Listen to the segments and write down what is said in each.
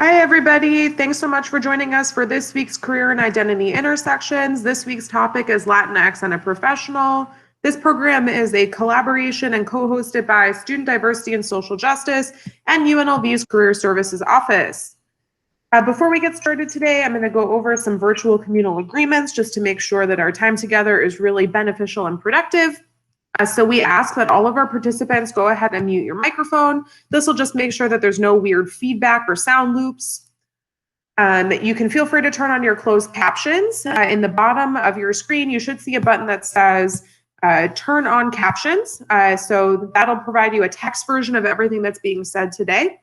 Hi, everybody. Thanks so much for joining us for this week's Career and Identity Intersections. This week's topic is LatinX and a Professional. This program is a collaboration and co-hosted by Student Diversity and Social Justice and UNLV's Career Services Office. Before we get started today, I'm going to go over some virtual communal agreements just to make sure that our time together is really beneficial and productive. So we ask that all of our participants go ahead and mute your microphone. This will just make sure that there's no weird feedback or sound loops. You can feel free to turn on your closed captions. In the bottom of your screen, you should see a button that says turn on captions. So that'll provide you a text version of everything that's being said today.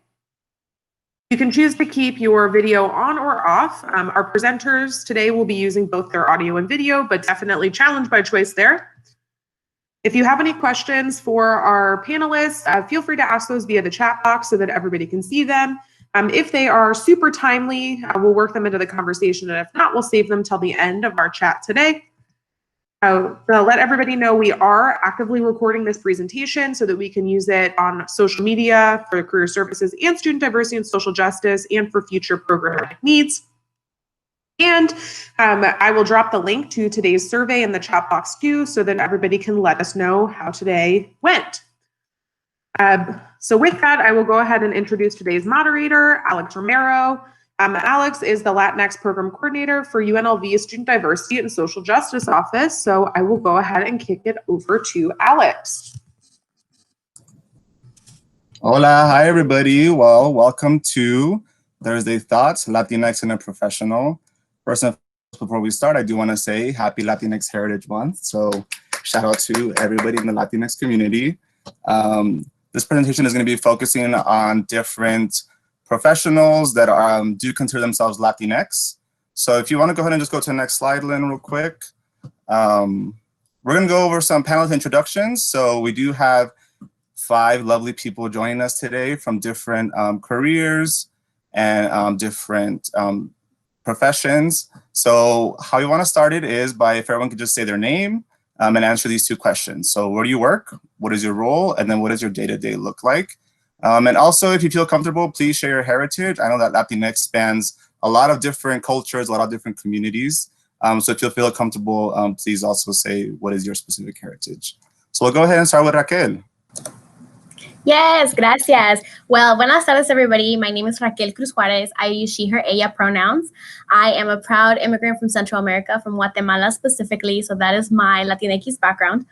You can choose to keep your video on or off. Our presenters today will be using both their audio and video, but definitely challenged by choice there. If you have any questions for our panelists, feel free to ask those via the chat box so that everybody can see them. If they are super timely, we'll work them into the conversation, and if not, we'll save them till the end of our chat today. So let everybody know we are actively recording this presentation so that we can use it on social media for career services and student diversity and social justice and for future programmatic needs. And I will drop the link to today's survey in the chat box too, so that everybody can let us know how today went. So with that, I will go ahead and introduce today's moderator, Alex Romero. Alex is the LatinX Program Coordinator for UNLV Student Diversity and Social Justice Office. So I will go ahead and kick it over to Alex. Hola, hi everybody. Well, welcome to Thursday Thoughts, LatinX and a Professional. First and foremost, before we start, I do want to say happy Latinx Heritage Month. So shout out to everybody in the Latinx community. This presentation is going to be focusing on different professionals that do consider themselves Latinx. So if you want to go ahead and just go to the next slide, Lynn, real quick. We're going to go over some panelist introductions. So we do have 5 lovely people joining us today from different careers and different professions. So how you want to start it is by, if everyone could just say their name and answer these 2 questions. So where do you work? What is your role? And then what does your day-to-day look like? And also, if you feel comfortable, please share your heritage. I know that Latinx spans a lot of different cultures, a lot of different communities. So if you feel comfortable, please also say what is your specific heritage. So we'll go ahead and start with Raquel. Yes, gracias. Well, buenas tardes, everybody. My name is Raquel Cruz Juarez. I use she, her, ella pronouns. I am a proud immigrant from Central America, from Guatemala specifically, so that is my Latinx background.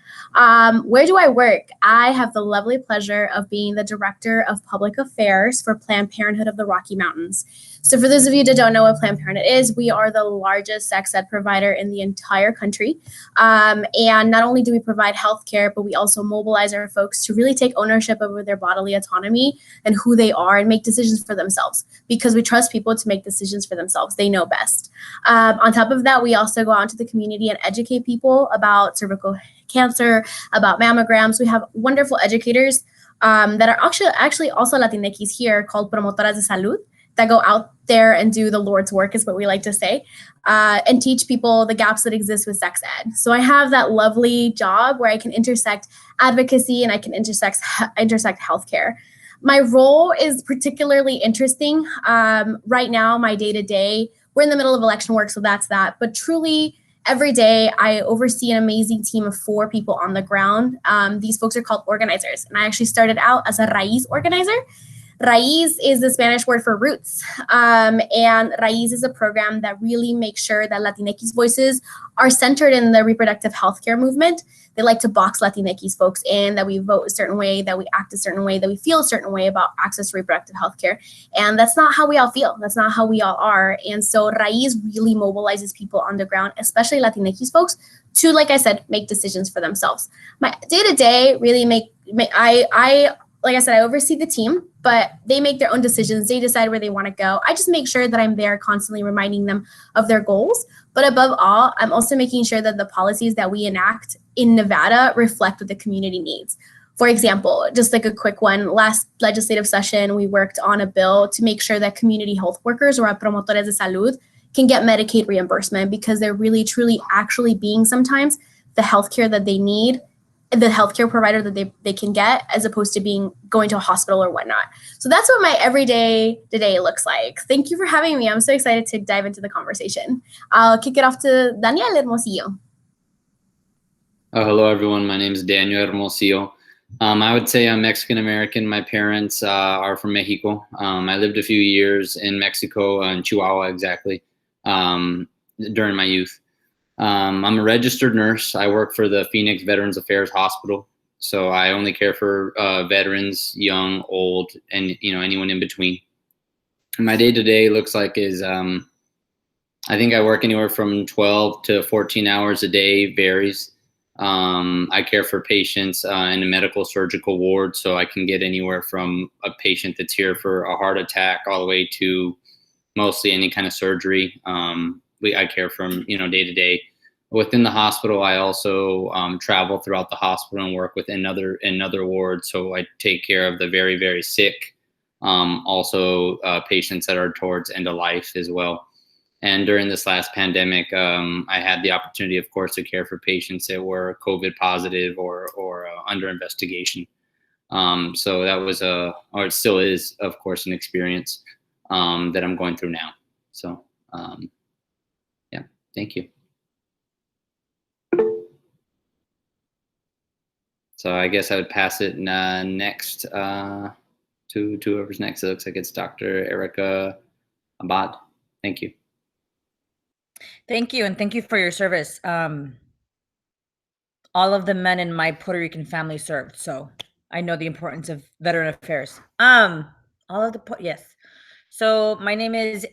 Where do I work? I have the lovely pleasure of being the Director of Public Affairs for Planned Parenthood of the Rocky Mountains. So for those of you that don't know what Planned Parenthood is, we are the largest sex ed provider in the entire country. And not only do we provide healthcare, but we also mobilize our folks to really take ownership over their bodily autonomy and who they are and make decisions for themselves, because we trust people to make decisions for themselves. They know best. On top of that, we also go out into the community and educate people about cervical cancer, about mammograms. We have wonderful educators that are actually also Latinx here, called Promotoras de Salud, that go out there and do the Lord's work, is what we like to say, and teach people the gaps that exist with sex ed. So I have that lovely job where I can intersect advocacy and I can intersect healthcare. My role is particularly interesting. Right now, my day-to-day, we're in the middle of election work, so that's that. But truly, every day, I oversee an amazing team of 4 people on the ground. These folks are called organizers, and I actually started out as a raíz organizer. Raíz is the Spanish word for roots, and Raíz is a program that really makes sure that Latinx voices are centered in the reproductive healthcare movement. They like to box Latinx folks in, that we vote a certain way, that we act a certain way, that we feel a certain way about access to reproductive healthcare. And that's not how we all feel. That's not how we all are. And so Raíz really mobilizes people on the ground, especially Latinx folks, to, like I said, make decisions for themselves. My day-to-day really like I said, I oversee the team, but they make their own decisions. They decide where they want to go. I just make sure that I'm there constantly reminding them of their goals. But above all, I'm also making sure that the policies that we enact in Nevada reflect what the community needs. For example, just like a quick one, last legislative session, we worked on a bill to make sure that community health workers, or promotores de salud, can get Medicaid reimbursement, because they're really, truly actually being sometimes the healthcare that they need the healthcare provider that they can get, as opposed to going to a hospital or whatnot. So that's what my everyday today looks like. Thank you for having me. I'm so excited to dive into the conversation. I'll kick it off to Daniel Hermosillo. Hello, everyone. My name is Daniel Hermosillo. I would say I'm Mexican-American. My parents are from Mexico. I lived a few years in Mexico, in Chihuahua exactly, during my youth. I'm a registered nurse. I work for the Phoenix Veterans Affairs Hospital. So I only care for veterans, young, old, and anyone in between. My day-to-day looks like is I think I work anywhere from 12 to 14 hours a day, varies. I care for patients in a medical surgical ward, so I can get anywhere from a patient that's here for a heart attack all the way to mostly any kind of surgery. I care from day to day. Within the hospital, I also travel throughout the hospital and work within other wards. So I take care of the very, very sick, also patients that are towards end of life as well. And during this last pandemic, I had the opportunity, of course, to care for patients that were COVID positive or under investigation. So that was or it still is, of course, an experience that I'm going through now. So yeah, thank you. So I guess I would pass it next to whoever's next. It looks like it's Dr. Erica Abad. Thank you. Thank you, and thank you for your service. All of the men in my Puerto Rican family served, so I know the importance of veteran affairs. Yes. So my name is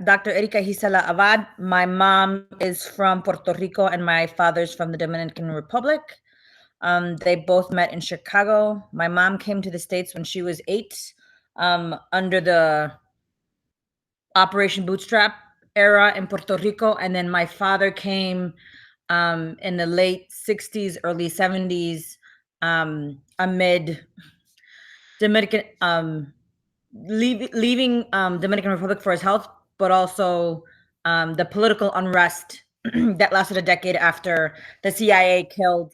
Dr. Erica Gisela Abad. My mom is from Puerto Rico, and my father's from the Dominican Republic. They both met in Chicago. My mom came to the States when she was 8, under the Operation Bootstrap era in Puerto Rico, and then my father came in the late 60s, early 70s, amid Dominican leaving Dominican Republic for his health, but also the political unrest that lasted a decade after the CIA killed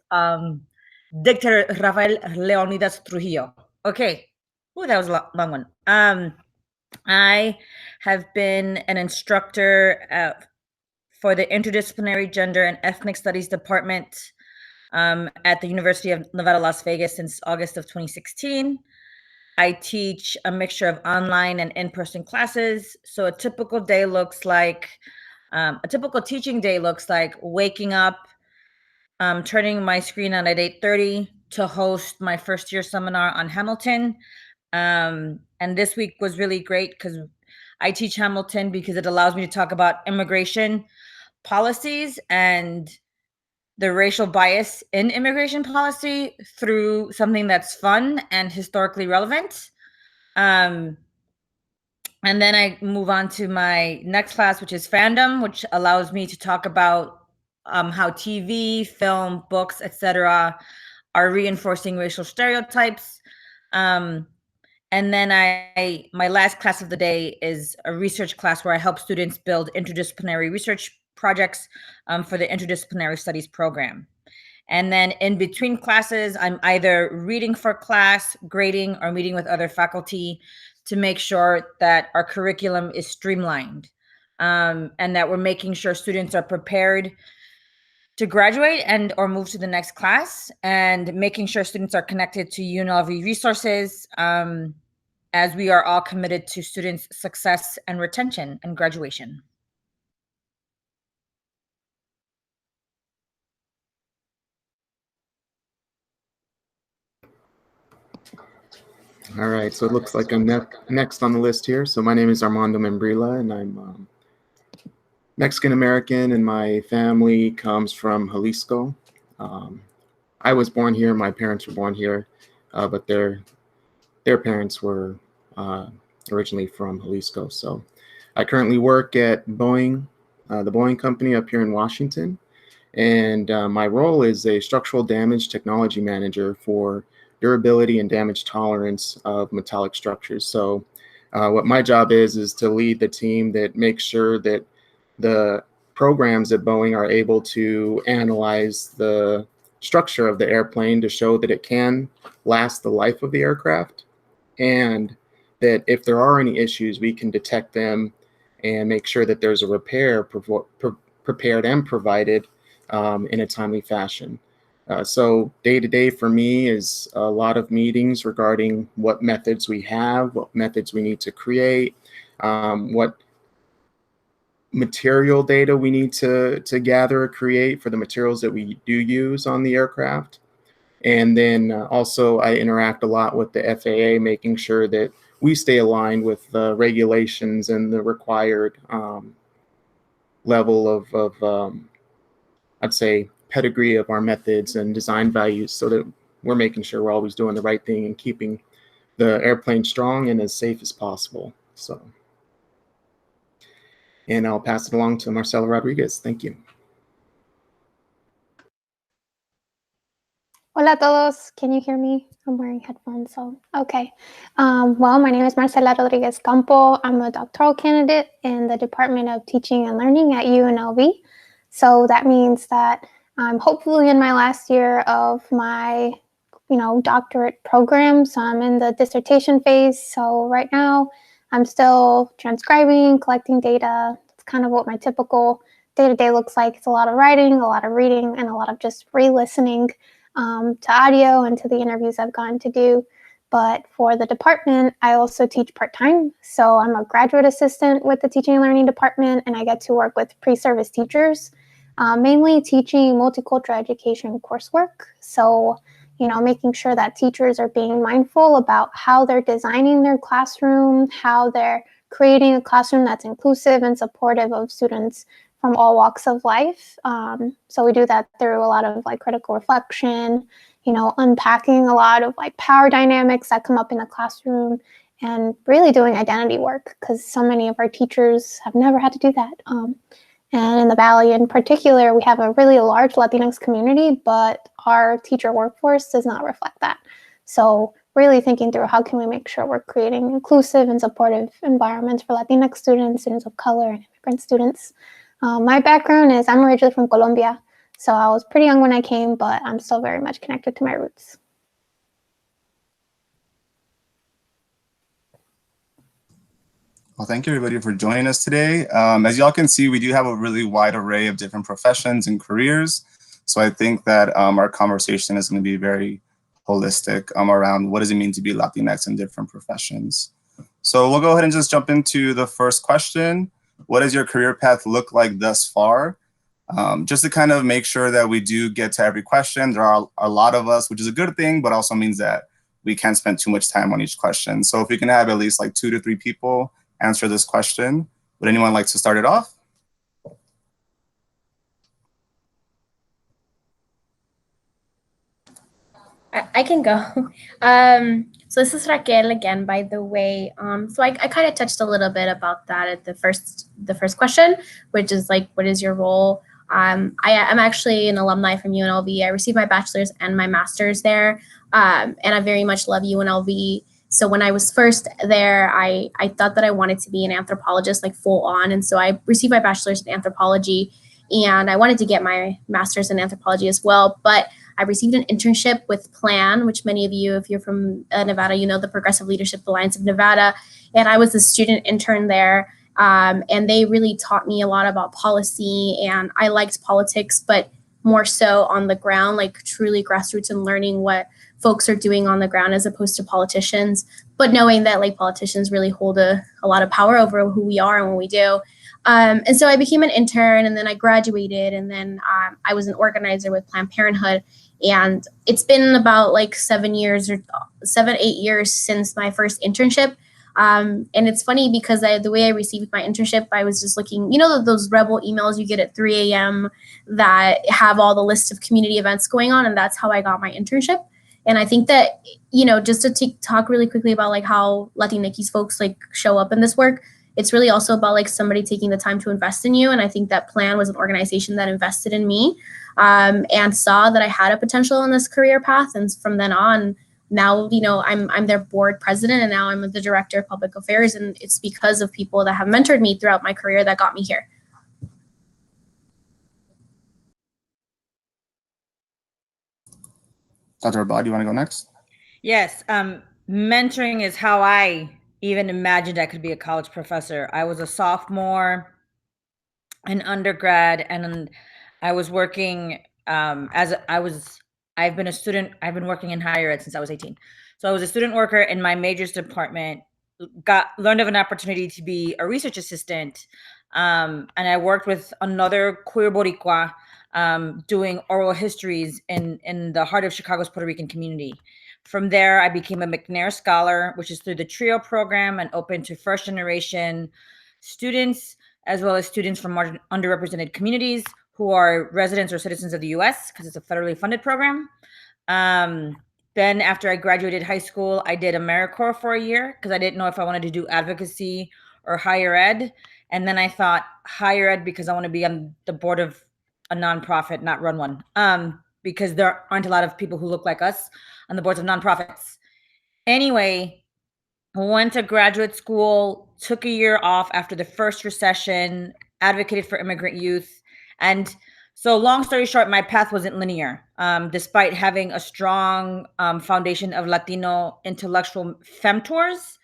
dictator Rafael Leonidas Trujillo. Okay, that was a long one. I have been an instructor for the Interdisciplinary Gender and Ethnic Studies Department at the University of Nevada, Las Vegas since August of 2016. I teach a mixture of online and in-person classes. So a typical day looks like, a typical teaching day looks like waking up, turning my screen on at 8:30 to host my first year seminar on Hamilton. And this week was really great because I teach Hamilton because it allows me to talk about immigration policies and the racial bias in immigration policy through something that's fun and historically relevant. And then I move on to my next class, which is fandom, which allows me to talk about how TV, film, books, etc., are reinforcing racial stereotypes. And then my last class of the day is a research class where I help students build interdisciplinary research projects for the Interdisciplinary Studies program. And then in between classes, I'm either reading for class, grading, or meeting with other faculty to make sure that our curriculum is streamlined and that we're making sure students are prepared to graduate and or move to the next class, and making sure students are connected to UNLV resources, as we are all committed to students' success and retention and graduation. All right, so it looks like I'm next on the list here. So my name is Armando Membrilla, and I'm Mexican-American, and my family comes from Jalisco. I was born here, my parents were born here, but their parents were originally from Jalisco. So I currently work at Boeing, the Boeing company up here in Washington. And my role is a structural damage technology manager for durability and damage tolerance of metallic structures. So what my job is to lead the team that makes sure that the programs at Boeing are able to analyze the structure of the airplane to show that it can last the life of the aircraft, and that if there are any issues, we can detect them and make sure that there's a repair prepared and provided in a timely fashion. So day to day for me is a lot of meetings regarding what methods we have, what methods we need to create, what material data we need to gather or create for the materials that we do use on the aircraft. And then also I interact a lot with the FAA, making sure that we stay aligned with the regulations and the required level of I'd say, pedigree of our methods and design values, so that we're making sure we're always doing the right thing and keeping the airplane strong and as safe as possible. So, and I'll pass it along to Marcela Rodriguez. Thank you. Hola a todos. Can you hear me? I'm wearing headphones, so okay. Well, my name is Marcela Rodriguez Campo. I'm a doctoral candidate in the Department of Teaching and Learning at UNLV. So that means that I'm hopefully in my last year of my, doctorate program. So I'm in the dissertation phase. So right now I'm still transcribing, collecting data. It's kind of what my typical day-to-day looks like. It's a lot of writing, a lot of reading, and a lot of just re-listening to audio and to the interviews I've gotten to do. But for the department, I also teach part-time. So I'm a graduate assistant with the Teaching and Learning department, and I get to work with pre-service teachers, mainly teaching multicultural education coursework. So, making sure that teachers are being mindful about how they're designing their classroom, how they're creating a classroom that's inclusive and supportive of students from all walks of life. So we do that through a lot of critical reflection, unpacking a lot of power dynamics that come up in the classroom, and really doing identity work, because so many of our teachers have never had to do that. And in the Valley in particular, we have a really large Latinx community, but our teacher workforce does not reflect that. So really thinking through how can we make sure we're creating inclusive and supportive environments for Latinx students, students of color, and immigrant students. My background is I'm originally from Colombia, so I was pretty young when I came, but I'm still very much connected to my roots. Well, thank you everybody for joining us today. As y'all can see, we do have a really wide array of different professions and careers. So I think that our conversation is going to be very holistic around what does it mean to be Latinx in different professions. So we'll go ahead and just jump into the first question. What does your career path look like thus far? Just to kind of make sure that we do get to every question. There are a lot of us, which is a good thing, but also means that we can't spend too much time on each question. So if we can have at least 2 to 3 people answer this question, would anyone like to start it off? I can go. So this is Raquel again, by the way. So I kind of touched a little bit about that at the first question, which is what is your role? I'm actually an alumni from UNLV. I received my bachelor's and my master's there, and I very much love UNLV. So when I was first there, I thought that I wanted to be an anthropologist, full on. And so I received my bachelor's in anthropology, and I wanted to get my master's in anthropology as well. But I received an internship with PLAN, which many of you, if you're from Nevada, the Progressive Leadership Alliance of Nevada. And I was a student intern there. And they really taught me a lot about policy, and I liked politics, but more so on the ground, truly grassroots and learning what folks are doing on the ground as opposed to politicians, but knowing that politicians really hold a lot of power over who we are and what we do. And so I became an intern, and then I graduated, and then I was an organizer with Planned Parenthood. And it's been about 7, 8 years since my first internship. And it's funny because the way I received my internship, I was just looking, those rebel emails you get at 3 a.m. that have all the list of community events going on. And that's how I got my internship. And I think that, just to talk really quickly about how Latinx folks show up in this work, it's really also about somebody taking the time to invest in you. And I think that PLAN was an organization that invested in me and saw that I had a potential in this career path. And from then on, now, I'm their board president, and now I'm the director of public affairs. And it's because of people that have mentored me throughout my career that got me here. Dr. Abad, you want to go next? Yes. Mentoring is how I even imagined I could be a college professor. I was a sophomore in undergrad, and I was working I've been a student. I've been working in higher ed since I was 18. So I was a student worker in my majors department, learned of an opportunity to be a research assistant. And I worked with another queer Boricua doing oral histories in the heart of Chicago's Puerto Rican community. From there, I became a McNair Scholar, which is through the TRIO program and open to first generation students, as well as students from underrepresented communities who are residents or citizens of the US, because it's a federally funded program. Then after I graduated high school, I did AmeriCorps for a year because I didn't know if I wanted to do advocacy or higher ed. And then I thought higher ed because I want to be on the board of a nonprofit, not run one, because there aren't a lot of people who look like us on the boards of nonprofits. Anyway, I went to graduate school, took a year off after the first recession, advocated for immigrant youth. And so long story short, my path wasn't linear. Despite having a strong foundation of Latino intellectual femtors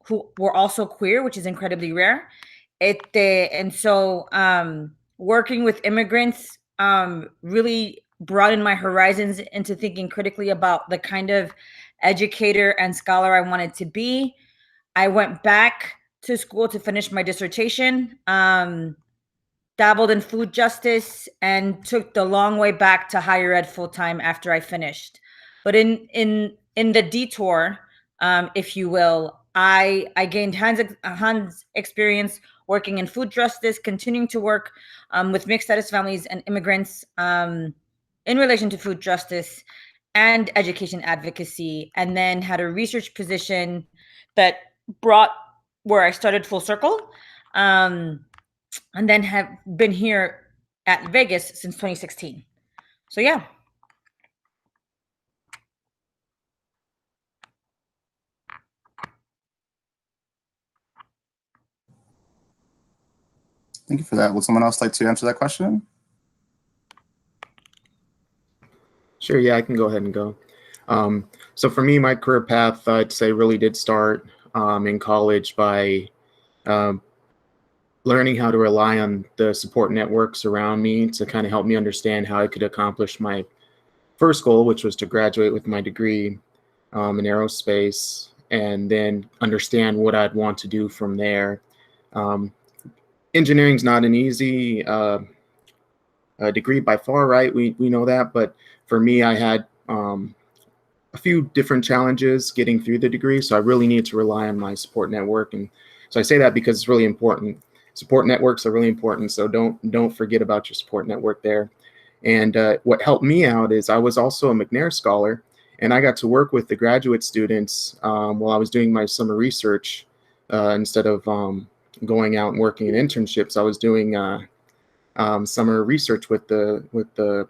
who were also queer, which is incredibly rare. And so working with immigrants really broadened my horizons into thinking critically about the kind of educator and scholar I wanted to be. I went back to school to finish my dissertation, dabbled in food justice, and took the long way back to higher ed full time after I finished. But in the detour, if you will, I gained hands experience working in food justice, continuing to work with mixed status families and immigrants in relation to food justice and education advocacy, and then had a research position that brought where I started full circle, and then have been here at Vegas since 2016. So yeah. Thank you for that. Would someone else like to answer that question? Sure, yeah, I can go ahead and go. So for me, my career path, I'd say, really did start in college by learning how to rely on the support networks around me to kind of help me understand how I could accomplish my first goal, which was to graduate with my degree in aerospace, and then understand what I'd want to do from there. Engineering's not an easy degree by far, right? We know that, but for me, I had a few different challenges getting through the degree, so I really needed to rely on my support network. And so I say that because it's really important. Support networks are really important, so don't forget about your support network there. And what helped me out is I was also a McNair Scholar, and I got to work with the graduate students while I was doing my summer research. Instead of going out and working in internships, I was doing summer research with the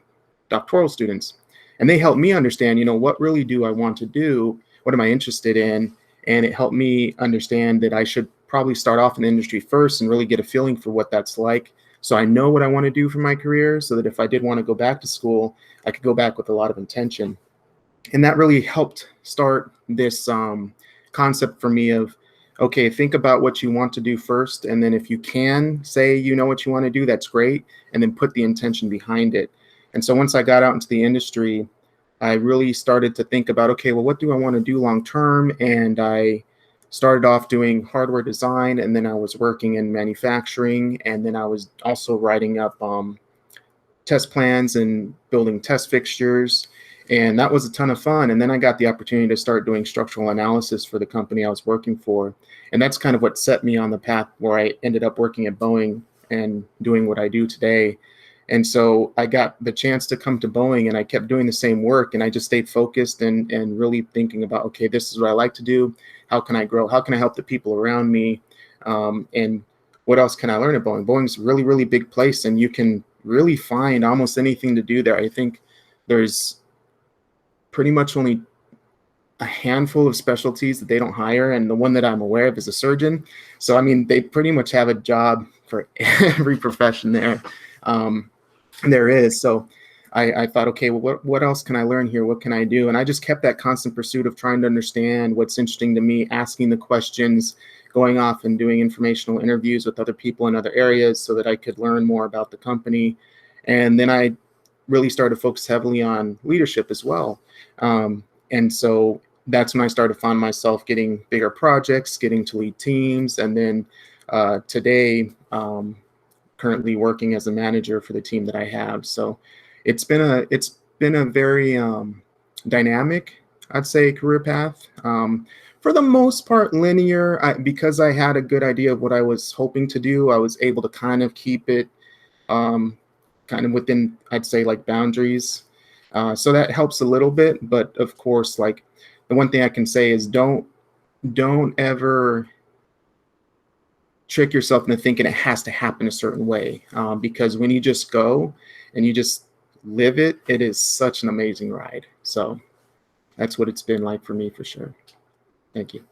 doctoral students. And they helped me understand, what really do I want to do? What am I interested in? And it helped me understand that I should probably start off in the industry first and really get a feeling for what that's like. So I know what I want to do for my career, so that if I did want to go back to school, I could go back with a lot of intention. And that really helped start this concept for me of, okay, think about what you want to do first. And then if you can say you know what you want to do, that's great. And then put the intention behind it. And so once I got out into the industry, I really started to think about, okay, well, what do I want to do long term? And I started off doing hardware design, and then I was working in manufacturing, and then I was also writing up test plans and building test fixtures. And that was a ton of fun. And then I got the opportunity to start doing structural analysis for the company I was working for. And that's kind of what set me on the path where I ended up working at Boeing and doing what I do today. And so I got the chance to come to Boeing, and I kept doing the same work, and I just stayed focused and really thinking about, okay, this is what I like to do. How can I grow? How can I help the people around me? And what else can I learn at Boeing? Boeing's a really, really big place, and you can really find almost anything to do there. I think there's pretty much only a handful of specialties that they don't hire, and the one that I'm aware of is a surgeon. So, I mean, they pretty much have a job for every profession there. There is. So I thought, okay, well, what else can I learn here? What can I do? And I just kept that constant pursuit of trying to understand what's interesting to me, asking the questions, going off and doing informational interviews with other people in other areas so that I could learn more about the company. And then I really started to focus heavily on leadership as well. And so that's when I started to find myself getting bigger projects, getting to lead teams. And then today, currently working as a manager for the team that I have. So it's been a very dynamic, I'd say, career path. For the most part, linear. Because I had a good idea of what I was hoping to do, I was able to kind of keep it kind of within, I'd say, like boundaries. So that helps a little bit. But of course, like the one thing I can say is don't ever trick yourself into thinking it has to happen a certain way, because when you just go and you just live it, it is such an amazing ride. So that's what it's been like for me, for sure. Thank you.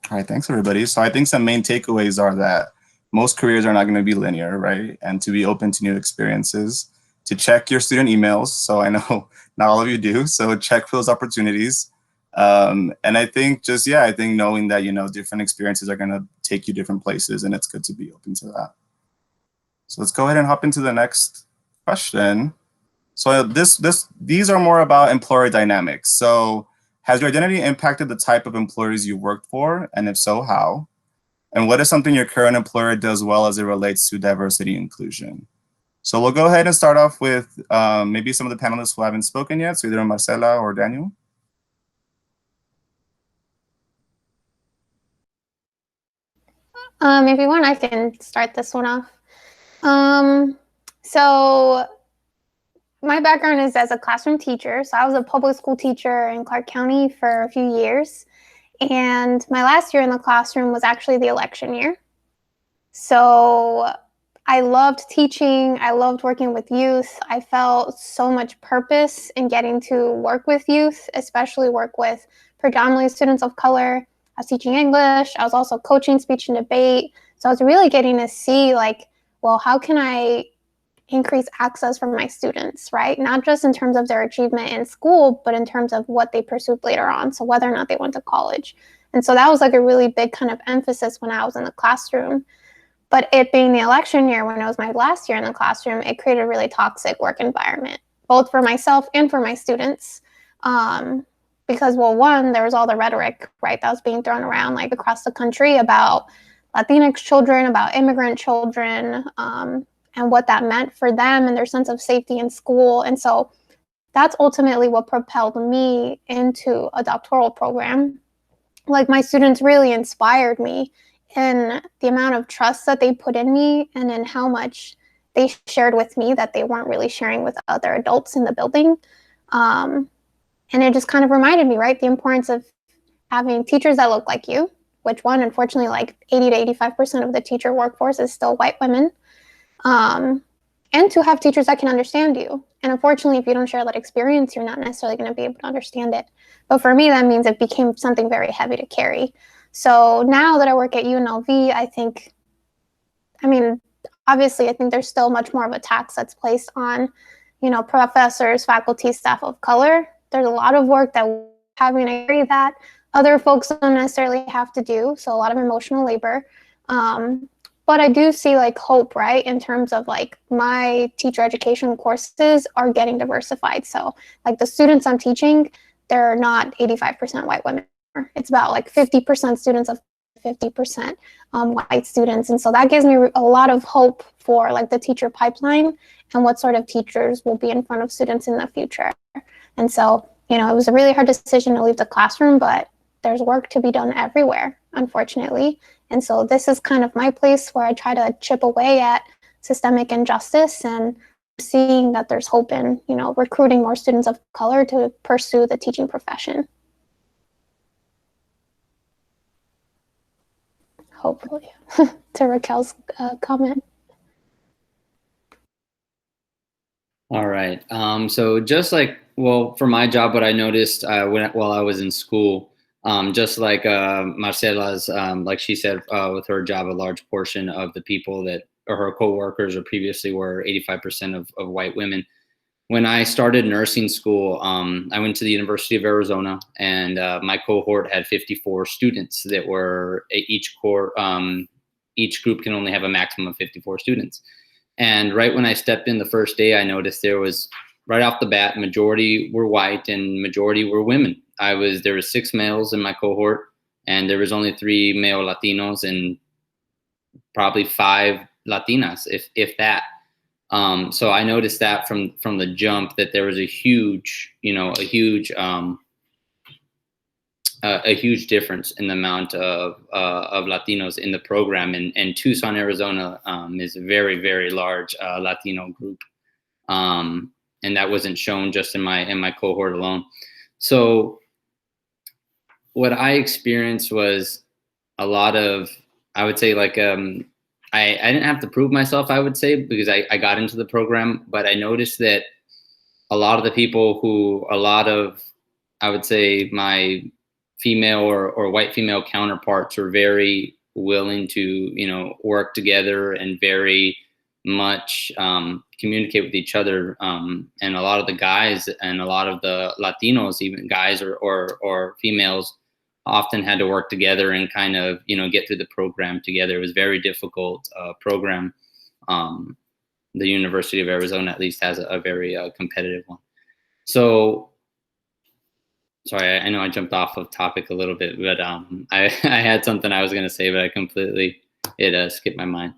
All right, thanks everybody. So I think some main takeaways are that most careers are not going to be linear, right? And to be open to new experiences, to check your student emails. So I know not all of you do, so check for those opportunities. And I think just, yeah, I think knowing that, you know, different experiences are going to take you different places, and it's good to be open to that. So let's go ahead and hop into the next question. So these are more about employer dynamics. So has your identity impacted the type of employers you worked for? And if so, how? And what is something your current employer does well as it relates to diversity and inclusion? So we'll go ahead and start off with maybe some of the panelists who haven't spoken yet, so either Marcela or Daniel. If you want, I can start this one off. So my background is as a classroom teacher. So I was a public school teacher in Clark County for a few years. And my last year in the classroom was actually the election year. So I loved teaching. I loved working with youth. I felt so much purpose in getting to work with youth, especially work with predominantly students of color. I was teaching English. I was also coaching speech and debate. So I was really getting to see, like, well, how can I increase access for my students, right? Not just in terms of their achievement in school, but in terms of what they pursued later on. So whether or not they went to college. And so that was like a really big kind of emphasis when I was in the classroom. But it being the election year, when it was my last year in the classroom, it created a really toxic work environment, both for myself and for my students. Because, well, one, there was all the rhetoric, right, that was being thrown around like across the country about LatinX children, about immigrant children, and what that meant for them and their sense of safety in school. And so that's ultimately what propelled me into a doctoral program. Like, my students really inspired me in the amount of trust that they put in me and in how much they shared with me that they weren't really sharing with other adults in the building. And it just kind of reminded me, right, the importance of having teachers that look like you, which, one, unfortunately, like 80 to 85% of the teacher workforce is still white women. And to have teachers that can understand you. And unfortunately, if you don't share that experience, you're not necessarily going to be able to understand it. But for me, that means it became something very heavy to carry. So now that I work at UNLV, I think, I mean, obviously, I think there's still much more of a tax that's placed on, you know, professors, faculty, staff of color. There's a lot of work that we're having to carry that other folks don't necessarily have to do. So a lot of emotional labor. But I do see like hope, right, in terms of like my teacher education courses are getting diversified. So like the students I'm teaching, they're not 85% white women. It's about like 50% students of 50% white students. And so that gives me a lot of hope for like the teacher pipeline and what sort of teachers will be in front of students in the future. And so, you know, it was a really hard decision to leave the classroom, but there's work to be done everywhere, unfortunately. And so this is kind of my place where I try to chip away at systemic injustice and seeing that there's hope in, you know, recruiting more students of color to pursue the teaching profession. Hopefully, to Raquel's comment. All right. So just like, well, for my job, what I noticed while I was in school, Just like Marcela's, like she said, with her job, a large portion of the people that or her coworkers or previously were 85% of white women. When I started nursing school, I went to the University of Arizona, and my cohort had 54 students that were each group can only have a maximum of 54 students. And right when I stepped in the first day, I noticed there was, right off the bat, majority were white and majority were women. There was 6 males in my cohort, and there was only 3 male Latinos and probably 5 Latinas, if that. So I noticed that from the jump that there was a huge difference in the amount of Latinos in the program, and Tucson, Arizona is a very, very large Latino group, and that wasn't shown just in my cohort alone. So what I experienced was a lot of, I would say, like I didn't have to prove myself, I would say, because I got into the program, but I noticed that a lot of the people I would say my female or white female counterparts were very willing to, work together and very much communicate with each other. And a lot of the guys and a lot of the Latinos, even guys or females, often had to work together and kind of, get through the program together. It was a very difficult program. The University of Arizona at least has a very competitive one. So, sorry, I know I jumped off of topic a little bit, but I had something I was going to say, but it skipped my mind.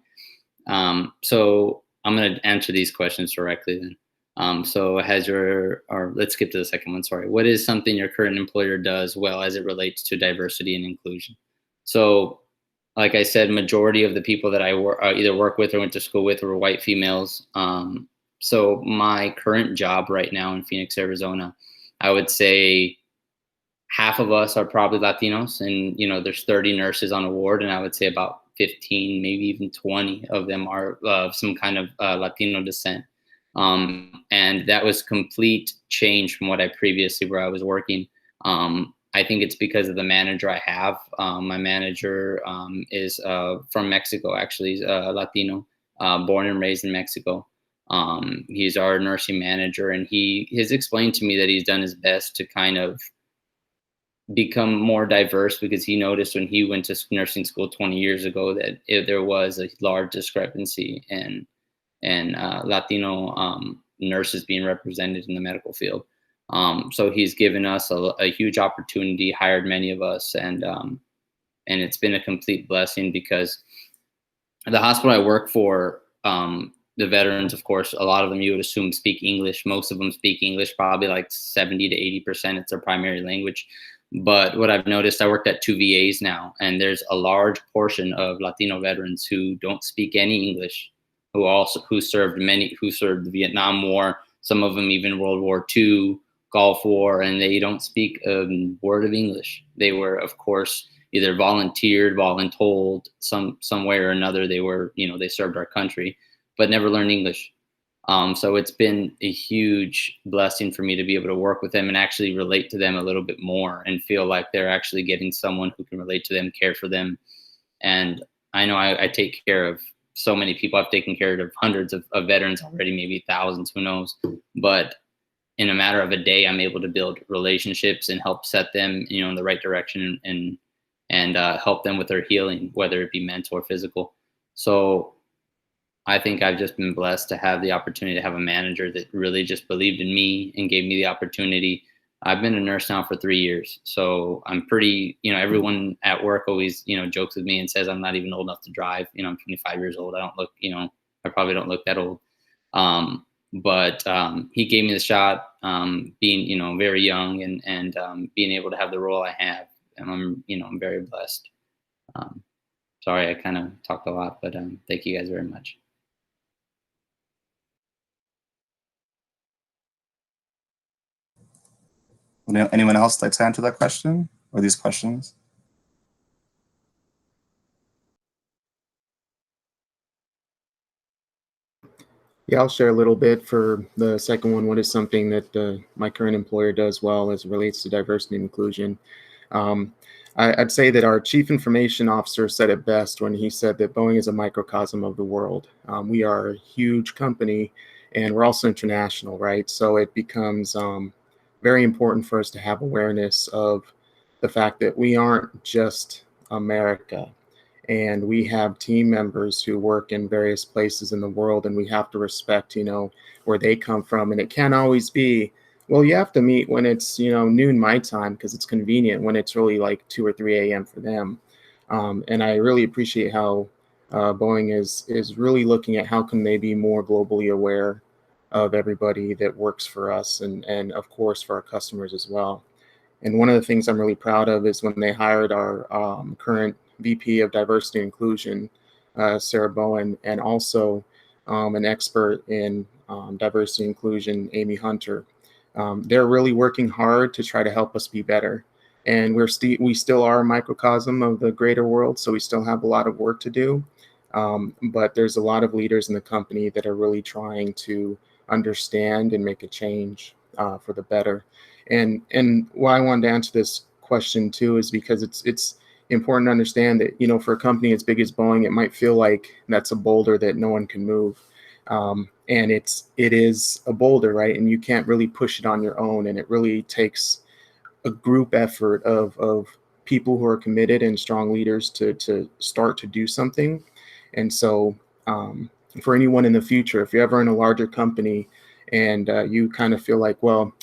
So I'm going to answer these questions directly then. So let's skip to the second one. Sorry. What is something your current employer does well as it relates to diversity and inclusion? So, like I said, majority of the people that I either work with or went to school with were white females. So my current job right now in Phoenix, Arizona, I would say half of us are probably Latinos, and there's 30 nurses on a ward, and I would say about 15, maybe even 20 of them are of some kind of Latino descent. And that was complete change from what where I was working. I think it's because of the manager I have. My manager is from Mexico, actually. He's Latino, born and raised in Mexico. He's our nursing manager, and he has explained to me that he's done his best to kind of become more diverse, because he noticed when he went to nursing school 20 years ago that there was a large discrepancy in Latino nurses being represented in the medical field. So he's given us a huge opportunity, hired many of us, and it's been a complete blessing, because the hospital I work for, the veterans, of course, a lot of them you would assume speak English. Most of them speak English, probably like 70 to 80%. It's their primary language. But what I've noticed, I worked at 2 VAs now, and there's a large portion of Latino veterans who don't speak any English, who served the Vietnam War, some of them even World War II, Gulf War, and they don't speak a word of English. They were, of course, either volunteered, voluntold, some way or another. They were, they served our country, but never learned English. So it's been a huge blessing for me to be able to work with them and actually relate to them a little bit more and feel like they're actually getting someone who can relate to them, care for them. And I know I take care of so many people. I've taken care of hundreds of veterans already, maybe thousands, who knows. But in a matter of a day, I'm able to build relationships and help set them, in the right direction and help them with their healing, whether it be mental or physical. So I think I've just been blessed to have the opportunity to have a manager that really just believed in me and gave me the opportunity. I've been a nurse now for 3 years. So I'm pretty, everyone at work always, jokes with me and says I'm not even old enough to drive. I'm 25 years old. I don't look, I probably don't look that old. But he gave me the shot, being, very young and being able to have the role I have. And I'm very blessed. Sorry, I kind of talked a lot, but thank you guys very much. Anyone else like to answer that question or these questions? Yeah, I'll share a little bit for the second one. What is something that my current employer does well as it relates to diversity and inclusion? I'd say that our chief information officer said it best when he said that Boeing is a microcosm of the world. We are a huge company, and we're also international, right? So it becomes very important for us to have awareness of the fact that we aren't just America, and we have team members who work in various places in the world, and we have to respect, where they come from. And it can't always be, well, you have to meet when it's, noon my time because it's convenient, when it's really like 2 or 3 a.m. for them. And I really appreciate how Boeing is really looking at how can they be more globally aware of everybody that works for us, and of course for our customers as well. And one of the things I'm really proud of is when they hired our current VP of Diversity and Inclusion, Sarah Bowen, and also an expert in diversity and inclusion, Amy Hunter. They're really working hard to try to help us be better. And we still are a microcosm of the greater world, so we still have a lot of work to do. But there's a lot of leaders in the company that are really trying to understand and make a change for the better. And why I wanted to answer this question too is because it's important to understand that, for a company as big as Boeing, it might feel like that's a boulder that no one can move. And it is a boulder, right? And you can't really push it on your own. And it really takes a group effort of people who are committed and strong leaders to start to do something. And so for anyone in the future, if you're ever in a larger company and you kind of feel like, well,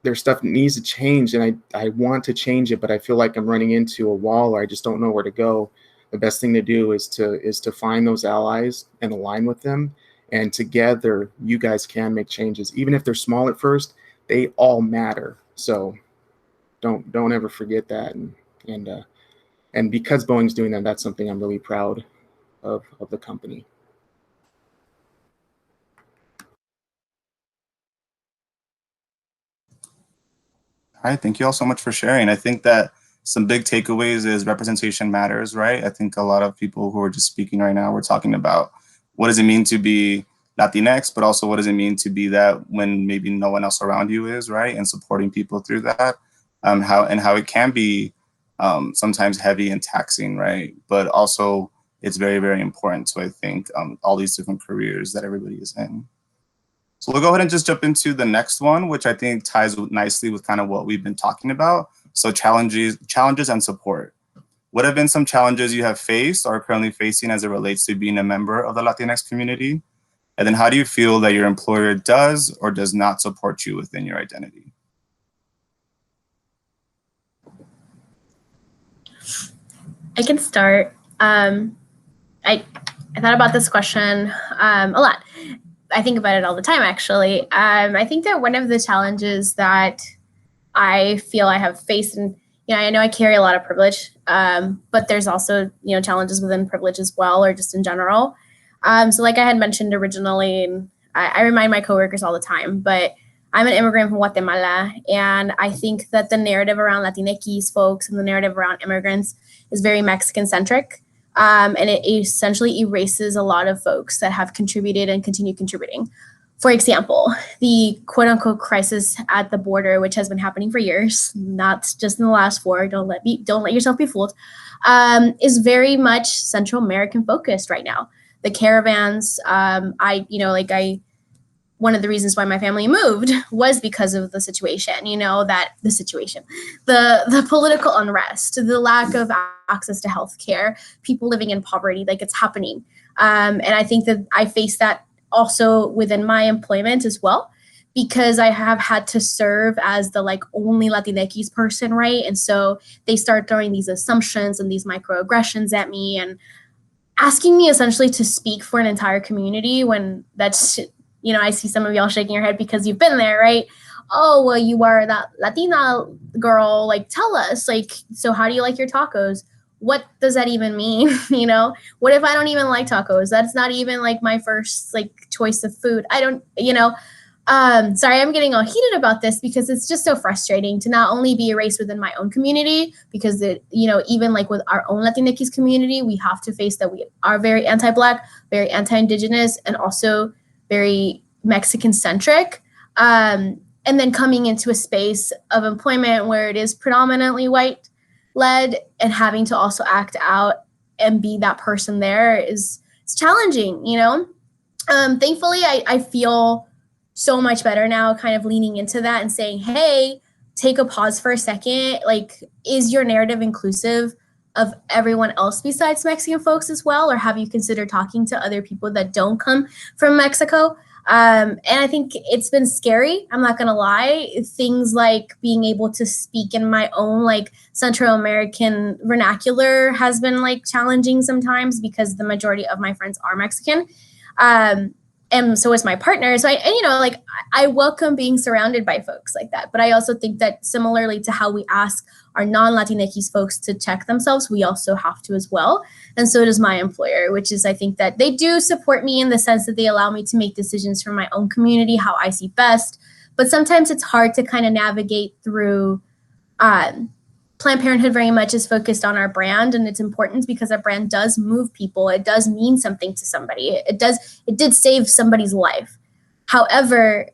there's stuff that needs to change and I want to change it, but I feel like I'm running into a wall or I just don't know where to go. The best thing to do is to find those allies and align with them. And together, you guys can make changes. Even if they're small at first, they all matter. So don't ever forget that. And because Boeing's doing that, that's something I'm really proud of the company. All right, thank you all so much for sharing. I think that some big takeaways is representation matters, right? I think a lot of people who are just speaking right now, we're talking about what does it mean to be Latinx, but also what does it mean to be that when maybe no one else around you is, right? And supporting people through that, how it can be sometimes heavy and taxing, right? But also it's very, very important to, I think, all these different careers that everybody is in. So we'll go ahead and just jump into the next one, which I think ties nicely with kind of what we've been talking about. So challenges and support. What have been some challenges you have faced or are currently facing as it relates to being a member of the Latinx community? And then how do you feel that your employer does or does not support you within your identity? I can start. I thought about this question a lot. I think about it all the time, actually. I think that one of the challenges that I feel I have faced, and I know I carry a lot of privilege, but there's also challenges within privilege as well, or just in general. So like I had mentioned originally, and I remind my coworkers all the time, but I'm an immigrant from Guatemala, and I think that the narrative around Latinx folks and the narrative around immigrants is very Mexican-centric. And it essentially erases a lot of folks that have contributed and continue contributing. For example, the quote-unquote crisis at the border, which has been happening for years, not just in the last 4. Don't let yourself be fooled. Is very much Central American focused right now. The caravans, one of the reasons why my family moved was because of the situation, the political unrest, the lack of access to healthcare, people living in poverty, like it's happening. And I think that I face that also within my employment as well, because I have had to serve as the only Latinx person, right? And so they start throwing these assumptions and these microaggressions at me and asking me essentially to speak for an entire community when that's, I see some of y'all shaking your head because you've been there, right? Oh, well, you are that Latina girl, tell us, so how do you like your tacos? What does that even mean? What if I don't even like tacos? That's not even my first choice of food. I don't, sorry, I'm getting all heated about this because it's just so frustrating to not only be erased within my own community, because even with our own Latinx community, we have to face that we are very anti-Black, very anti-Indigenous, and also very Mexican-centric. and then coming into a space of employment where it is predominantly white led and having to also act out and be that person there is it's challenging, you know. Thankfully, I feel so much better now, kind of leaning into that and saying, hey, take a pause for a second. Like, is your narrative inclusive of everyone else besides Mexican folks as well? Or have you considered talking to other people that don't come from Mexico? And I think it's been scary. I'm not going to lie. Things like being able to speak in my own like Central American vernacular has been like challenging sometimes because the majority of my friends are Mexican. And so is my partner. So I welcome being surrounded by folks like that. But I also think that similarly to how we ask our non-Latinx folks to check themselves, we also have to as well. And so does my employer, which is I think that they do support me in the sense that they allow me to make decisions for my own community, how I see best. But sometimes it's hard to kind of navigate through. Planned Parenthood very much is focused on our brand and its importance because our brand does move people. It does mean something to somebody. It did save somebody's life. However,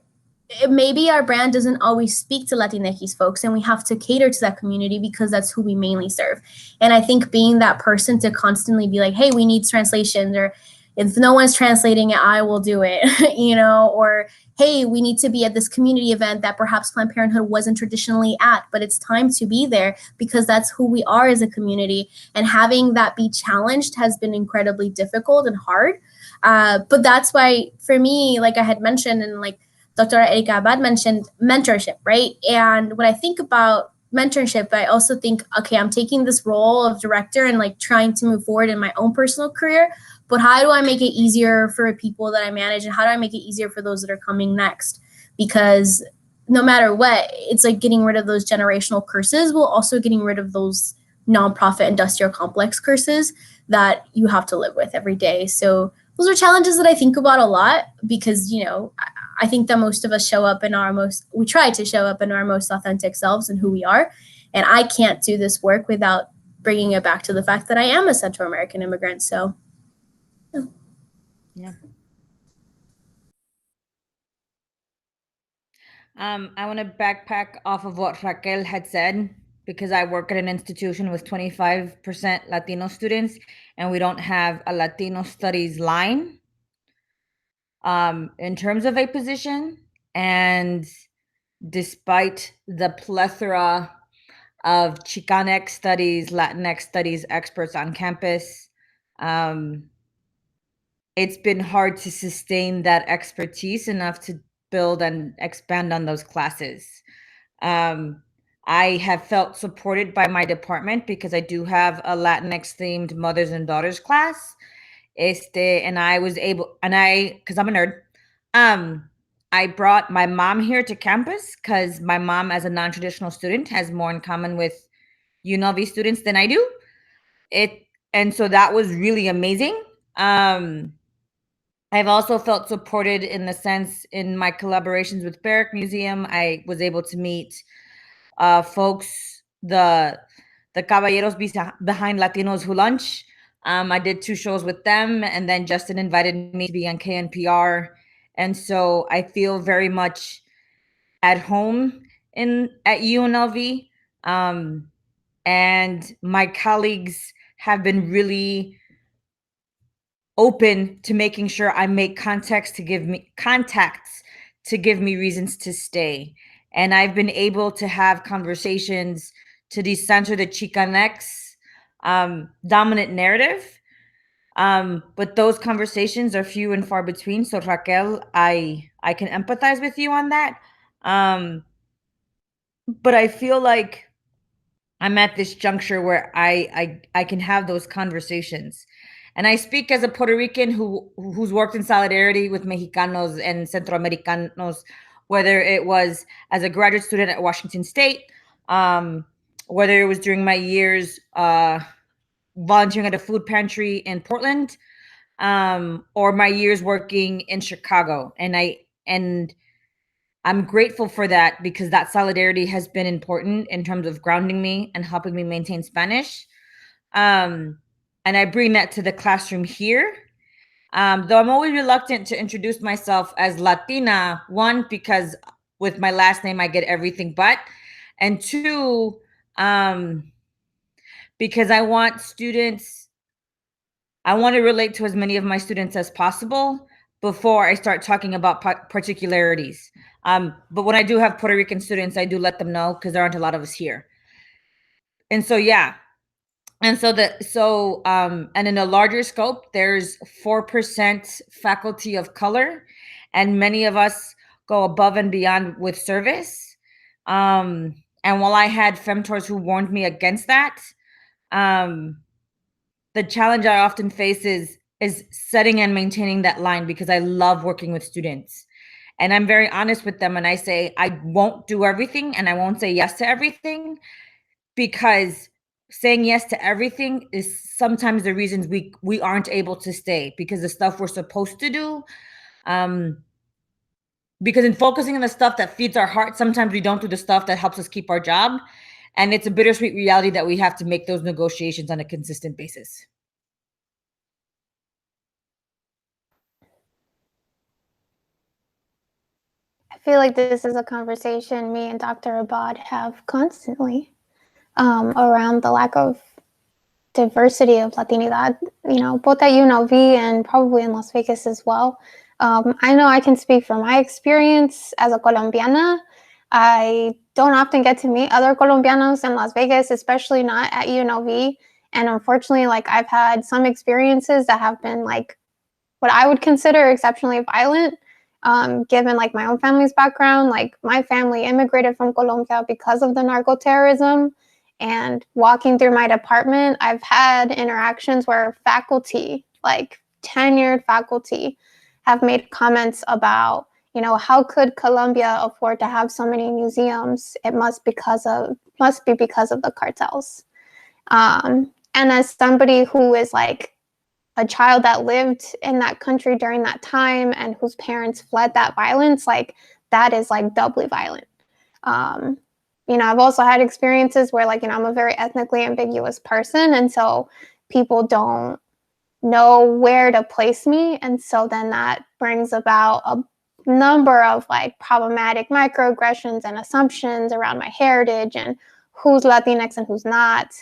maybe our brand doesn't always speak to Latinx folks, and we have to cater to that community because that's who we mainly serve. And I think being that person to constantly be like, hey, we need translations, or if no one's translating it, I will do it, or hey, we need to be at this community event that perhaps Planned Parenthood wasn't traditionally at, but it's time to be there because that's who we are as a community. And having that be challenged has been incredibly difficult and hard. But that's why, for me, like I had mentioned, and like Dr. Erika Abad mentioned, mentorship, right? And when I think about mentorship, I also think, okay, I'm taking this role of director and like trying to move forward in my own personal career, but how do I make it easier for people that I manage, and how do I make it easier for those that are coming next? Because no matter what, it's like getting rid of those generational curses while also getting rid of those nonprofit industrial complex curses that you have to live with every day. So those are challenges that I think about a lot because, I think that most of us we try to show up in our most authentic selves and who we are. And I can't do this work without bringing it back to the fact that I am a Central American immigrant. So, yeah. I want to backpack off of what Raquel had said because I work at an institution with 25% Latino students, and we don't have a Latino studies line in terms of a position. And despite the plethora of Chicanx studies, Latinx studies experts on campus, it's been hard to sustain that expertise enough to build and expand on those classes. I have felt supported by my department because I do have a Latinx themed mothers and daughters class. And I was able, because I'm a nerd, I brought my mom here to campus because my mom, as a non-traditional student, has more in common with UNLV students than I do. And so that was really amazing. I've also felt supported in the sense in my collaborations with Barrack Museum. I was able to meet folks, the Caballeros Behind Latinos Who Lunch. I did 2 shows with them, and then Justin invited me to be on KNPR. And so I feel very much at home at UNLV. And my colleagues have been really open to making sure I make contacts to give me reasons to stay. And I've been able to have conversations to decenter the Chicanx dominant narrative. But those conversations are few and far between. So Raquel, I can empathize with you on that. But I feel like I'm at this juncture where I can have those conversations. And I speak as a Puerto Rican who's worked in solidarity with Mexicanos and Centroamericanos, whether it was as a graduate student at Washington State, whether it was during my years volunteering at a food pantry in Portland, or my years working in Chicago. And I'm grateful for that because that solidarity has been important in terms of grounding me and helping me maintain Spanish. And I bring that to the classroom here. Though I'm always reluctant to introduce myself as Latina, one, because with my last name, I get everything but. And two, because I want to relate to as many of my students as possible before I start talking about particularities. But when I do have Puerto Rican students, I do let them know because there aren't a lot of us here. And so, yeah. And so and in a larger scope, there's 4% faculty of color, and many of us go above and beyond with service. And while I had femtors who warned me against that, the challenge I often face is setting and maintaining that line, because I love working with students. And I'm very honest with them, and I say I won't do everything and I won't say yes to everything, because saying yes to everything is sometimes the reasons we aren't able to stay, because the stuff we're supposed to do, because in focusing on the stuff that feeds our heart, sometimes we don't do the stuff that helps us keep our job. And it's a bittersweet reality that we have to make those negotiations on a consistent basis. I feel like this is a conversation me and Dr. Abad have constantly around the lack of diversity of Latinidad, both at UNLV and probably in Las Vegas as well. I know I can speak from my experience as a Colombiana. I don't often get to meet other Colombianos in Las Vegas, especially not at UNLV. And unfortunately, I've had some experiences that have been what I would consider exceptionally violent, given my own family's background. My family immigrated from Colombia because of the narco terrorism. And walking through my department, I've had interactions where faculty, tenured faculty, have made comments about, how could Colombia afford to have so many museums? It must be because of the cartels. And as somebody who is a child that lived in that country during that time and whose parents fled that violence, that is doubly violent. I've also had experiences where I'm a very ethnically ambiguous person, and so people don't know where to place me. And so then that brings about a number of problematic microaggressions and assumptions around my heritage and who's Latinx and who's not.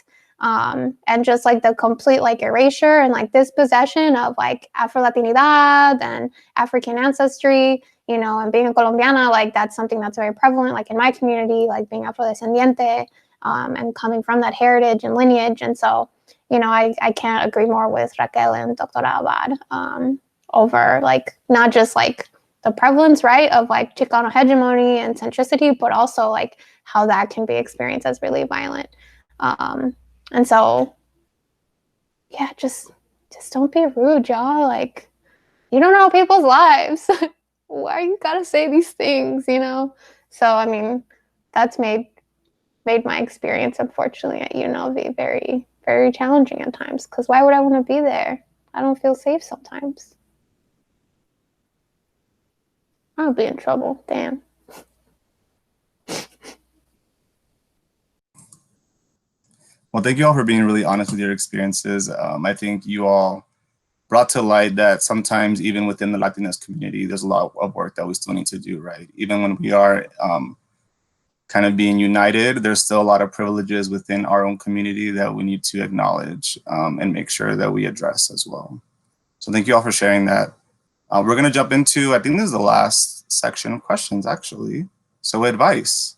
And just the complete erasure and dispossession of Afro-Latinidad and African ancestry, and being a Colombiana, that's something that's very prevalent in my community, being Afrodescendiente, and coming from that heritage and lineage. And so, I can't agree more with Raquel and Dr. Abad over not just the prevalence, right, of Chicano hegemony and centricity, but also how that can be experienced as really violent. And so, yeah, just don't be rude, y'all. You don't know people's lives. Why you gotta say these things, So, I mean, that's made my experience, unfortunately, at UNLV very, very challenging at times. Because why would I want to be there? I don't feel safe sometimes. I'll be in trouble. Damn. Well, thank you all for being really honest with your experiences. I think you all brought to light that sometimes even within the Latinx community, there's a lot of work that we still need to do, right? Even when we are kind of being united, there's still a lot of privileges within our own community that we need to acknowledge and make sure that we address as well. So thank you all for sharing that. We're gonna jump into, I think this is the last section of questions actually. So advice.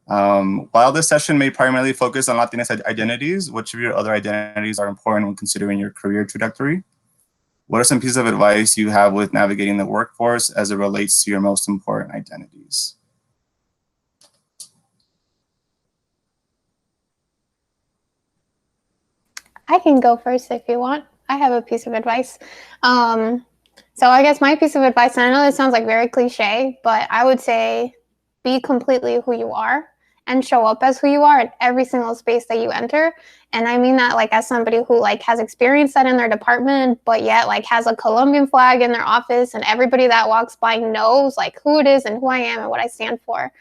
While this session may primarily focus on Latinx identities, which of your other identities are important when considering your career trajectory? What are some pieces of advice you have with navigating the workforce as it relates to your most important identities? I can go first if you want. I have a piece of advice. So I guess my piece of advice, and I know this sounds very cliche, but I would say be completely who you are and show up as who you are in every single space that you enter. And I mean that as somebody who has experienced that in their department, but yet has a Colombian flag in their office, and everybody that walks by knows who it is and who I am and what I stand for.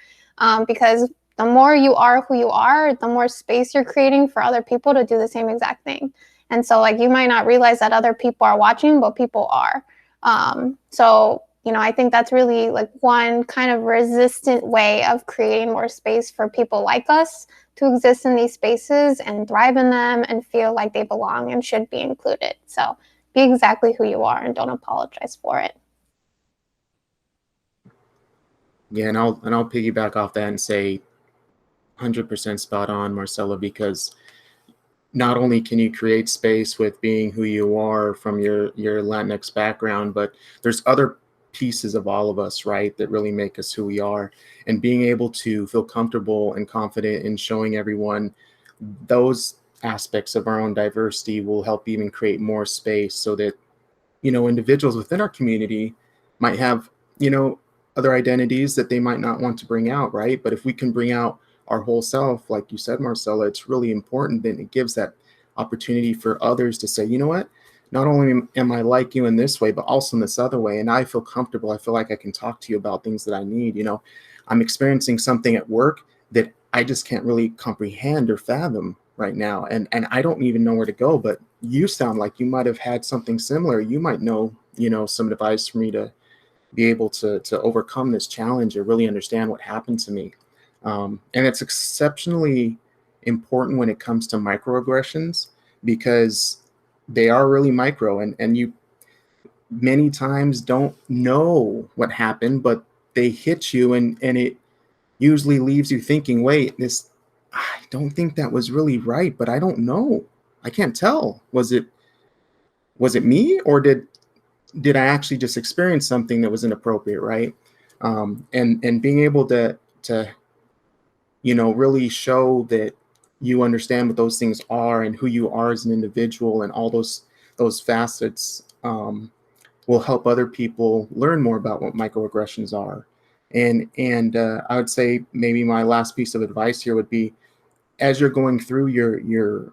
Because the more you are who you are, the more space you're creating for other people to do the same exact thing. And so you might not realize that other people are watching, but people are. So I think that's really like one kind of resistant way of creating more space for people like us to exist in these spaces and thrive in them and feel like they belong and should be included. So be exactly who you are and don't apologize for it. Yeah, and I'll piggyback off that and say 100% spot on, Marcella, because not only can you create space with being who you are from your Latinx background, but there's other pieces of all of us, right, that really make us who we are. And being able to feel comfortable and confident in showing everyone those aspects of our own diversity will help even create more space so that, individuals within our community might have, other identities that they might not want to bring out, right? But if we can bring out our whole self, like you said, Marcella, it's really important. Then it gives that opportunity for others to say, you know what, not only am I like you in this way, but also in this other way. And I feel comfortable. I feel like I can talk to you about things that I need. I'm experiencing something at work that I just can't really comprehend or fathom right now. And I don't even know where to go, but you sound like you might have had something similar. You might know, some advice for me to be able to overcome this challenge or really understand what happened to me. And it's exceptionally important when it comes to microaggressions because they are really micro, and you many times don't know what happened, but they hit you, and it usually leaves you thinking, wait, I don't think that was really right, but I don't know. I can't tell. Was it me, or did I actually just experience something that was inappropriate, right? And being able to really show that you understand what those things are and who you are as an individual, and all those facets will help other people learn more about what microaggressions are. And I would say maybe my last piece of advice here would be, as you're going through your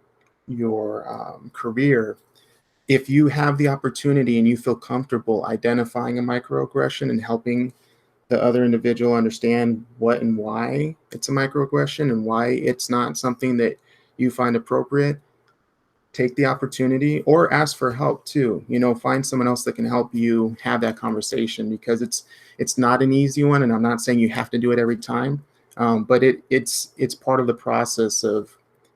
career, if you have the opportunity and you feel comfortable identifying a microaggression and helping the other individual understand what and why it's a microaggression and why it's not something that you find appropriate, take the opportunity or ask for help too. Find someone else that can help you have that conversation, because it's not an easy one, and I'm not saying you have to do it every time, but it's part of the process of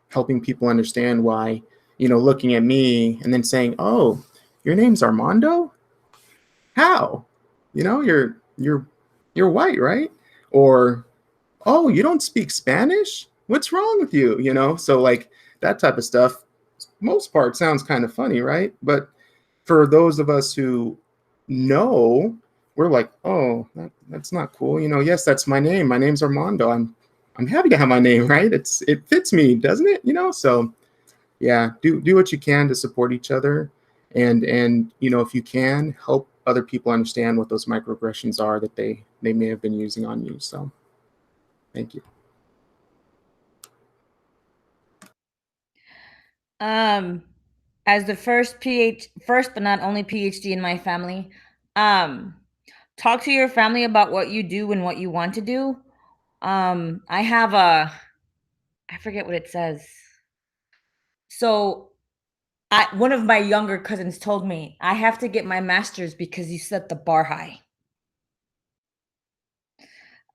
helping people understand why, looking at me and then saying, oh, your name's Armando? How? You're white, right? Or, oh, you don't speak Spanish? What's wrong with you? So like that type of stuff, most part sounds kind of funny, right? But for those of us who know, we're like, oh, that's not cool. Yes, that's my name. My name's Armando. I'm happy to have my name, right? It fits me, doesn't it? So yeah, do what you can to support each other, and if you can, help other people understand what those microaggressions are that they may have been using on you. So thank you. As the first but not only PhD in my family, talk to your family about what you do and what you want to do. I have I forget what it says. So one of my younger cousins told me, I have to get my master's because you set the bar high.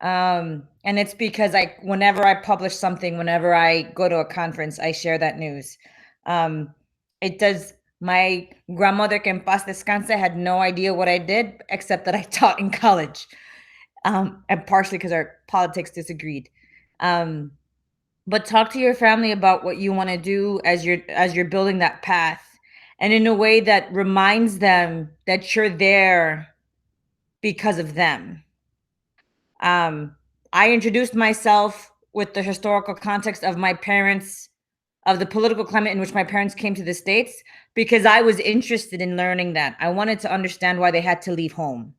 And it's because whenever I publish something, whenever I go to a conference, I share that news. It does. My grandmother, que en paz descanse, had no idea what I did, except that I taught in college. And partially because our politics disagreed. But talk to your family about what you want to do as you're building that path, and in a way that reminds them that you're there because of them. I introduced myself with the historical context of my parents, of the political climate in which my parents came to the States, because I was interested in learning that. I wanted to understand why they had to leave home.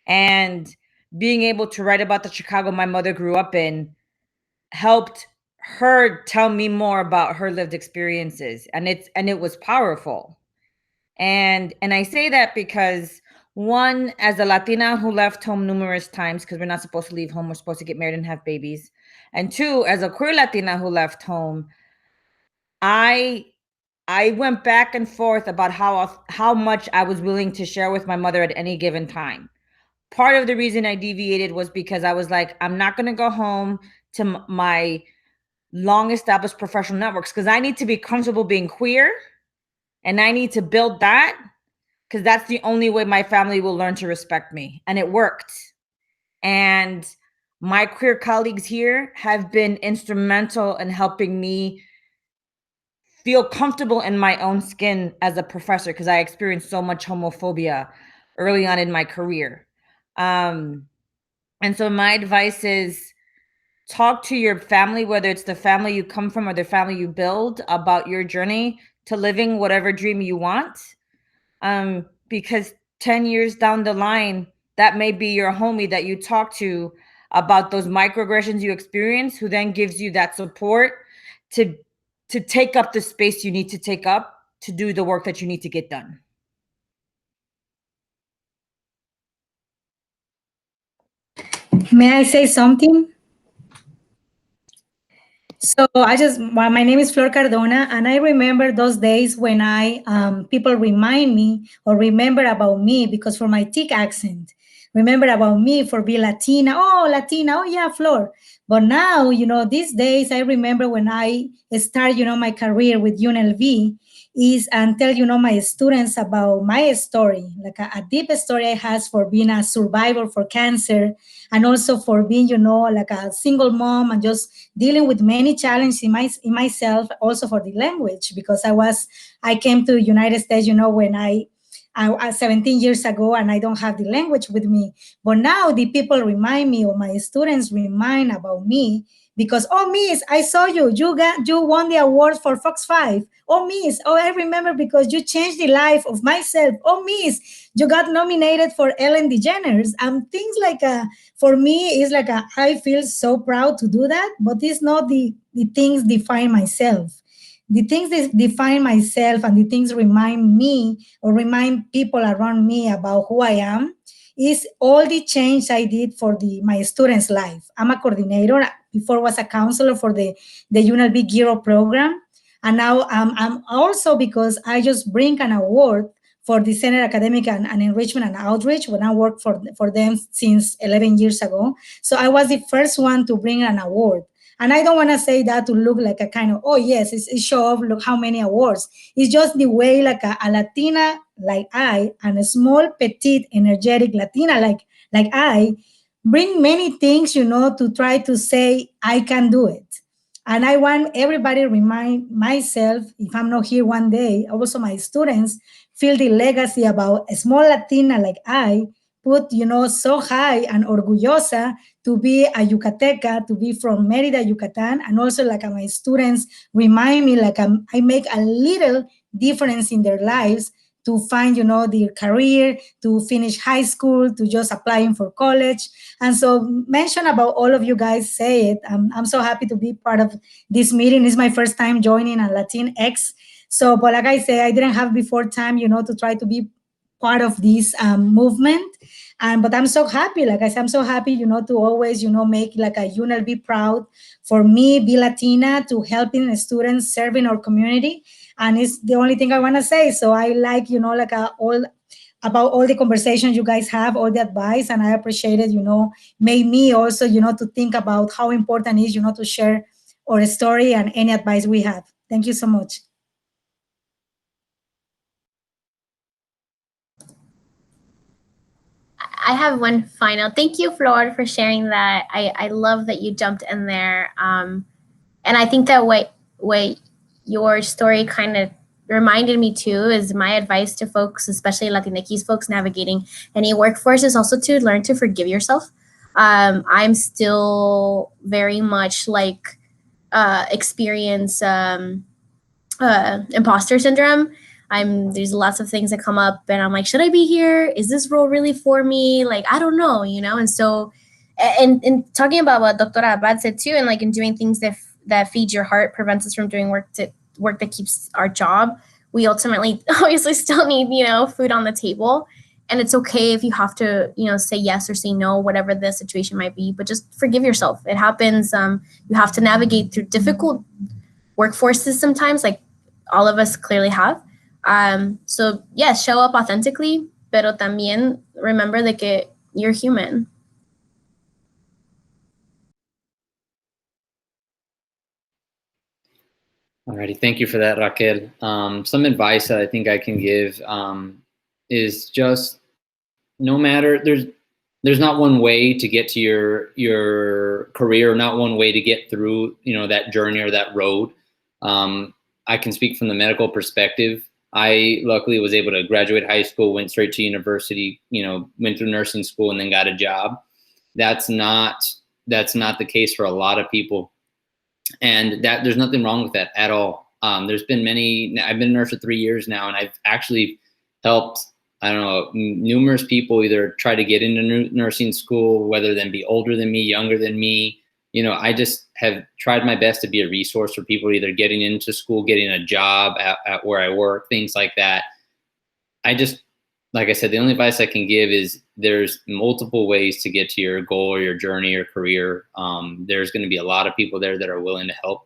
And being able to write about the Chicago my mother grew up in helped her tell me more about her lived experiences. And it was powerful. And I say that because, one, as a Latina who left home numerous times, because we're not supposed to leave home, we're supposed to get married and have babies. And two, as a queer Latina who left home, I I went back and forth about how much I was willing to share with my mother at any given time. Part of the reason I deviated was because I was like, I'm not going to go home to my long established professional networks because I need to be comfortable being queer, and I need to build that because that's the only way my family will learn to respect me. And it worked. And my queer colleagues here have been instrumental in helping me feel comfortable in my own skin as a professor because I experienced so much homophobia early on in my career. And so my advice is talk to your family, whether it's the family you come from or the family you build, about your journey to living whatever dream you want. Because 10 years down the line, that may be your homie that you talk to about those microaggressions you experience, who then gives you that support to take up the space you need to take up to do the work that you need to get done. May I say something? So my name is Flor Cardona, and I remember those days when people remind me or remember about me because for my thick accent, remember about me for being Latina. Latina, oh yeah, Flor. But now, these days I remember when I start, my career with UNLV is and tell, my students about my story, like a deep story I have for being a survivor for cancer and also for being, like a single mom and just dealing with many challenges in myself, also for the language, because I came to the United States, when I 17 years ago, and I don't have the language with me. But now the people remind me, or my students remind about me, because, Miss, I saw you. You won the award for Fox 5. Miss, I remember because you changed the life of myself. Miss, you got nominated for Ellen DeGeneres. Things like for me, it's like I feel so proud to do that, but it's not the things define myself. The things that define myself and the things remind me or remind people around me about who I am is all the change I did for my students' life. I'm a coordinator. Before was a counselor for the UNLV Career program. And now I'm also, because I just bring an award for the Center Academic and Enrichment and Outreach when I worked for them since 11 years ago. So I was the first one to bring an award. And I don't want to say that to look like a kind of, yes, it's show off, look how many awards. It's just the way like a Latina like I, and a small, petite, energetic Latina like I, bring many things, to try to say, I can do it. And I want everybody to remind myself, if I'm not here one day, also my students, feel the legacy about a small Latina like I, put, so high and orgullosa to be a Yucateca, to be from Mérida, Yucatan. And also like my students remind me like I make a little difference in their lives to find, their career, to finish high school, to just applying for college. And so mention about all of you guys say it. I'm so happy to be part of this meeting. It's my first time joining a LatinX. So, but like I say, I didn't have before time, to try to be part of this movement. But I'm so happy, like I said, I'm so happy, to always, make like a UNLV proud for me, be Latina, to helping students, serving our community. And it's the only thing I want to say. So I like, like all about all the conversations you guys have, all the advice, and I appreciate it, made me also, to think about how important it is, to share our story and any advice we have. Thank you so much. I have one final. Thank you, Flor, for sharing that. I love that you jumped in there. And I think that what your story kind of reminded me too is my advice to folks, especially Latinx folks navigating any workforce, is also to learn to forgive yourself. I'm still very much like experience imposter syndrome. There's lots of things that come up and I'm like, should I be here? Is this role really for me? Like, I don't know, And so, and talking about what Dr. Abad said too, and like in doing things that feed your heart, prevents us from doing work that keeps our job. We ultimately obviously still need, food on the table. And it's okay if you have to, say yes or say no, whatever the situation might be, but just forgive yourself. It happens. You have to navigate through difficult workforces sometimes, like all of us clearly have. So yes, show up authentically, pero también remember de que you're human. Alrighty, thank you for that, Raquel. Some advice that I think I can give is just no matter there's not one way to get to your career, not one way to get through that journey or that road. I can speak from the medical perspective. I luckily was able to graduate high school, went straight to university, went through nursing school and then got a job. That's not the case for a lot of people. And that there's nothing wrong with that at all. There's been I've been a nurse for 3 years now, and I've actually helped, I don't know, numerous people either try to get into nursing school, whether they be older than me, younger than me. I just have tried my best to be a resource for people either getting into school, getting a job at where I work, things like that. Like I said, the only advice I can give is there's multiple ways to get to your goal or your journey or career. There's going to be a lot of people there that are willing to help,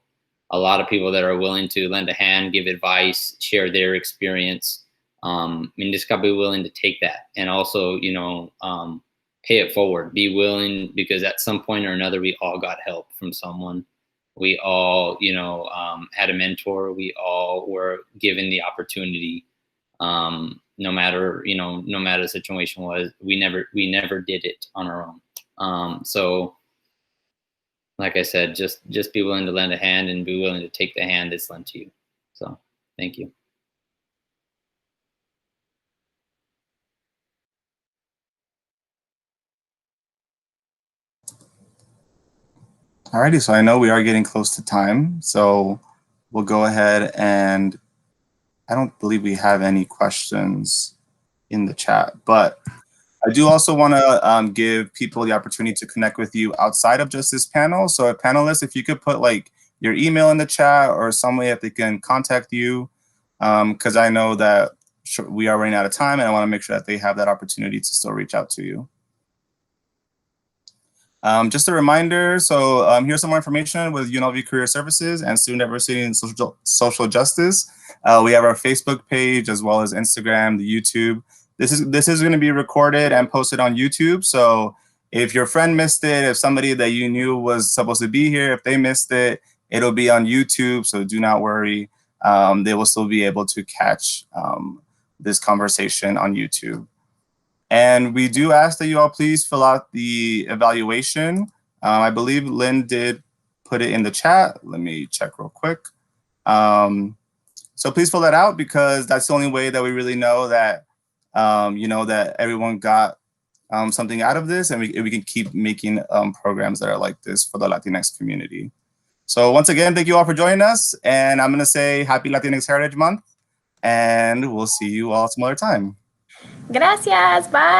a lot of people that are willing to lend a hand, give advice, share their experience. Just got to be willing to take that and also, pay it forward. Be willing, because at some point or another, we all got help from someone. We all, had a mentor. We all were given the opportunity. No matter the situation was, we never did it on our own. So like I said, just be willing to lend a hand and be willing to take the hand that's lent to you. So thank you. Alrighty, so I know we are getting close to time, so we'll go ahead, and I don't believe we have any questions in the chat, but I do also want to give people the opportunity to connect with you outside of just this panel. So panelists, if you could put like your email in the chat or some way that they can contact you, because I know that we are running out of time and I want to make sure that they have that opportunity to still reach out to you. Just a reminder, so here's some more information with UNLV Career Services and Student Diversity and Social Justice. We have our Facebook page as well as Instagram, the YouTube. This is going to be recorded and posted on YouTube. So if your friend missed it, if somebody that you knew was supposed to be here, if they missed it, it'll be on YouTube. So do not worry. They will still be able to catch this conversation on YouTube. And we do ask that you all please fill out the evaluation. I believe Lynn did put it in the chat. Let me check real quick. So please fill that out, because that's the only way that we really know that, that everyone got something out of this, and we can keep making programs that are like this for the Latinx community. So once again, thank you all for joining us. And I'm going to say happy Latinx Heritage Month, and we'll see you all some other time. Gracias. Bye.